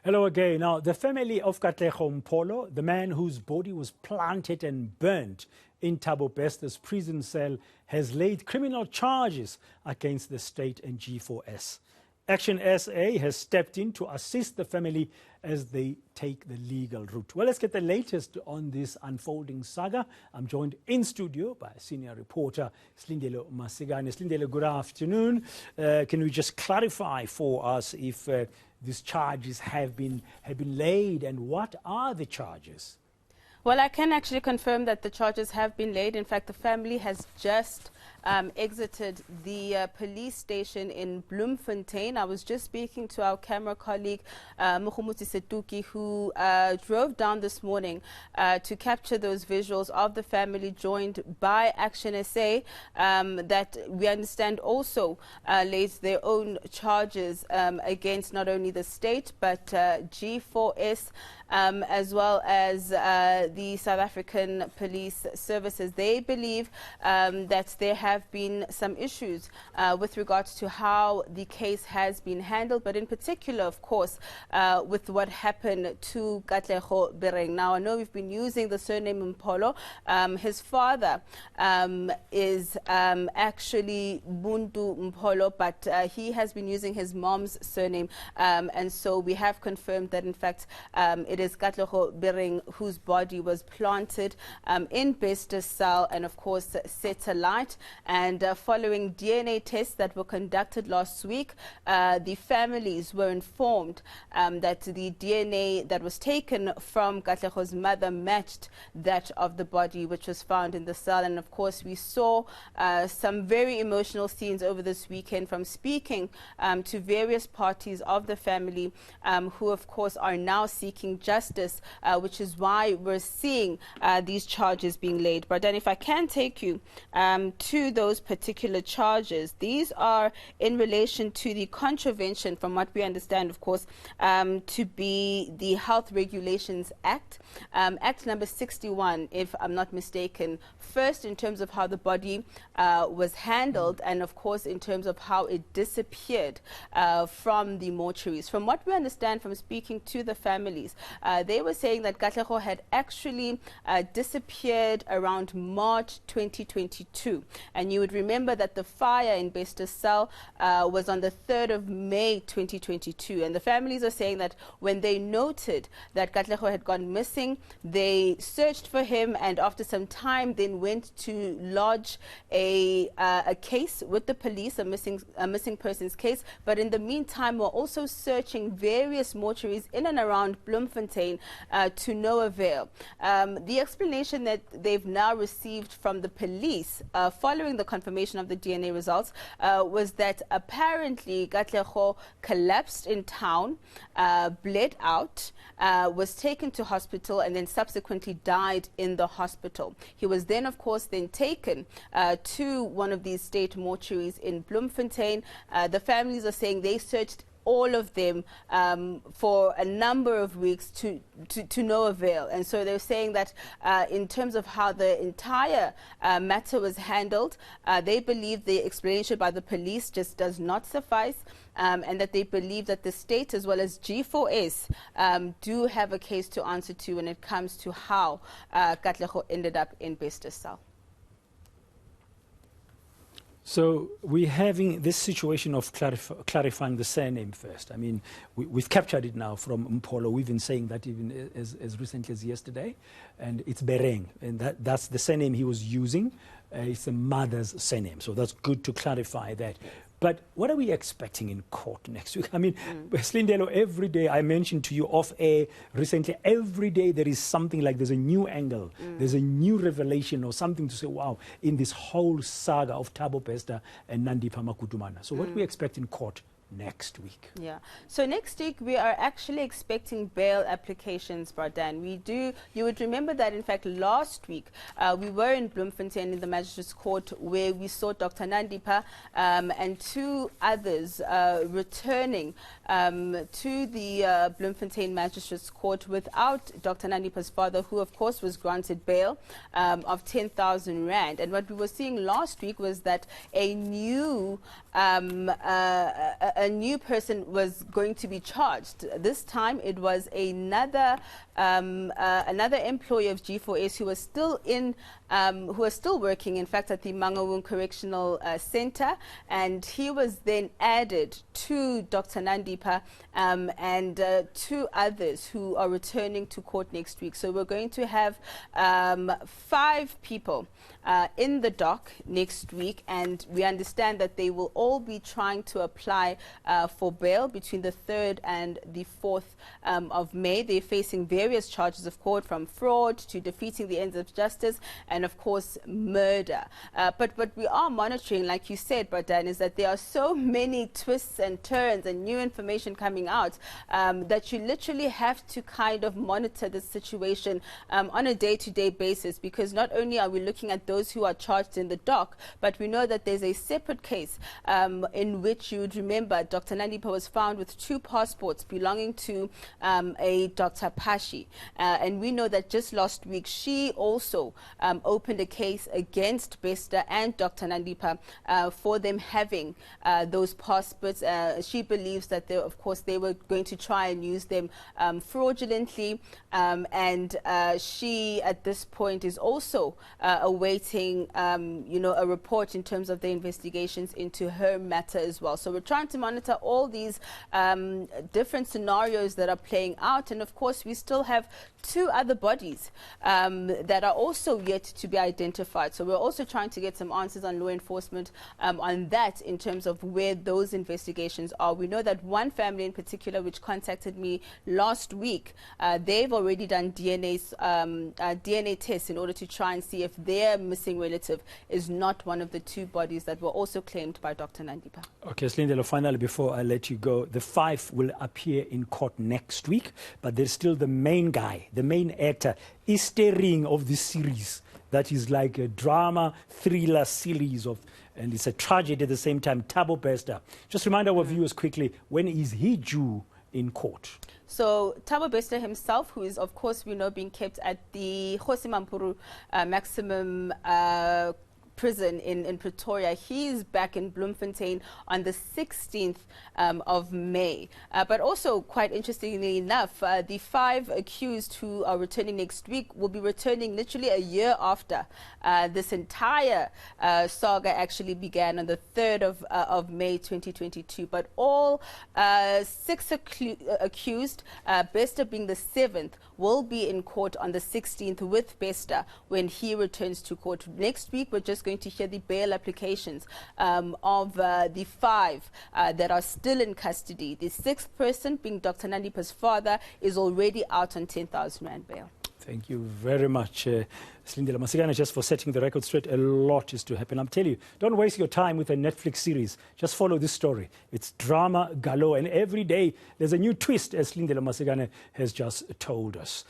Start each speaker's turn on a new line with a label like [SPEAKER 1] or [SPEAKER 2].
[SPEAKER 1] Hello again. Now, the family of Katlego Mpholo, the man whose body was planted and burnt in Thabo Bester's prison cell, has laid criminal charges against the state and G4S. ActionSA has stepped in to assist the family as they take the legal route. Well, let's get the latest on this unfolding saga. I'm joined in studio by senior reporter Silindelo Masikane. Silindelo, good afternoon. Can you just clarify for us if these charges have been laid, and what are the charges?
[SPEAKER 2] Well, I can actually confirm that the charges have been laid. In fact, the family has just exited the police station in Bloemfontein. I was just speaking to our camera colleague, Mukhumuti Setuki, who drove down this morning to capture those visuals of the family joined by ActionSA that we understand also laid their own charges against not only the state but G4S as well as the South African Police Services. They believe that there have been some issues with regards to how the case has been handled, but in particular, of course, with what happened to Katlego Mpholo. Now, I know we've been using the surname Mpholo. His father is actually Buntu Mpholo, but he has been using his mom's surname, and so we have confirmed that, in fact, it is Katlego Mpholo whose body was planted in Bester's cell and, of course, set alight. And following DNA tests that were conducted last week, the families were informed that the DNA that was taken from Katlego's mother matched that of the body which was found in the cell. And of course, we saw some very emotional scenes over this weekend from speaking to various parties of the family who, of course, are now seeking justice, which is why we're seeing these charges being laid. But then if I can take you to those particular charges, these are in relation to the contravention, from what we understand, of course, to be the Health Regulations Act, Act number 61, if I'm not mistaken. First, in terms of how the body was handled, and of course, in terms of how it disappeared from the mortuaries. From what we understand from speaking to the families, they were saying that Katlego had actually disappeared around March 2022. And you would remember that the fire in Bester's cell was on the 3rd of May 2022. And the families are saying that when they noted that Katlego had gone missing, they searched for him, and after some time then went to lodge a case with the police, a missing persons case. But in the meantime, we're also searching various mortuaries in and around Bloemfontein to no avail. The explanation that they've now received from the police following the confirmation of the DNA results was that apparently Katlego collapsed in town, bled out, was taken to hospital, and then subsequently died in the hospital. He was then, of course, then taken to one of these state mortuaries in Bloemfontein. The families are saying they searched all of them for a number of weeks to no avail. And so they're saying that in terms of how the entire matter was handled, they believe the explanation by the police just does not suffice, and that they believe that the state as well as G4S do have a case to answer to when it comes to how Katlego ended up in Bester's cell.
[SPEAKER 1] So we're having this situation of clarifying the surname first. I mean, we've captured it now from Mpholo. We've been saying that even as recently as yesterday. And it's Bereng, and that's the surname he was using. It's a mother's surname. So that's good to clarify that. But what are we expecting in court next week? I mean, Silindelo, every day, I mentioned to you off air recently, every day there is something like there's a new angle, there's a new revelation or something to say, wow, in this whole saga of Thabo Bester and Nandipha Makutumana. So what do we expect in court next week?
[SPEAKER 2] Yeah. So next week we are actually expecting bail applications, Bradan. You would remember that in fact last week we were in Bloemfontein in the Magistrates Court where we saw Dr. Nandipha and two others returning to the Bloemfontein Magistrates Court without Dr. Nandipha's father, who of course was granted bail of 10,000 Rand. And what we were seeing last week was that a new a new person was going to be charged. This time it was another employee of G4S who was still working, in fact, at the Mangaung Correctional Center, and he was then added to Dr. Nandipa and two others who are returning to court next week. So we're going to have 5 people in the dock next week, and we understand that they will all be trying to apply for bail between the 3rd and the 4th of May. They're facing various charges of court, from fraud to defeating the ends of justice and, of course, murder. But what we are monitoring, like you said, Badan, is that there are so many twists and turns and new information coming out that you literally have to kind of monitor the situation on a day-to-day basis, because not only are we looking at those who are charged in the dock, but we know that there's a separate case in which you would remember Dr. Nandipa was found with 2 passports belonging to a Dr. Pashi. And we know that just last week she also opened a case against Bester and Dr. Nandipa for them having those passports. She believes that they were going to try and use them fraudulently, and she at this point is also awaiting a report in terms of the investigations into her matter as well. So we're trying to monitor all these different scenarios that are playing out, and of course we still have 2 other bodies that are also yet to be identified. So we're also trying to get some answers on law enforcement on that, in terms of where those investigations are. We know that one family in particular, which contacted me last week, they've already done DNA tests in order to try and see if their missing relative is not one of the 2 bodies that were also claimed by Dr. Nandipa. Okay,
[SPEAKER 1] Silindelo, finally, before I let you go, the 5 will appear in court next week, but there's still the main guy, the main actor, is steering of this series. That is like a drama, thriller series and it's a tragedy at the same time. Thabo Bester, just remind our viewers quickly, when is he due in court?
[SPEAKER 2] So Thabo Bester himself, who is, of course, we know, being kept at the Mampuru maximum prison in Pretoria, he's back in Bloemfontein on the 16th of May. But also, quite interestingly enough, the 5 accused who are returning next week will be returning literally a year after this entire saga actually began on the 3rd of May 2022. But all 6 accused, Bester being the 7th, will be in court on the 16th with Bester when he returns to court. Next week, we're just going to hear the bail applications of the 5 that are still in custody. The 6th person, being Dr. Nandipa's father, is already out on 10,000 Rand bail.
[SPEAKER 1] Thank you very much, Silindelo Masikane, just for setting the record straight. A lot is to happen. I'm telling you, don't waste your time with a Netflix series. Just follow this story. It's drama galore, and every day there's a new twist, as Silindelo Masikane has just told us.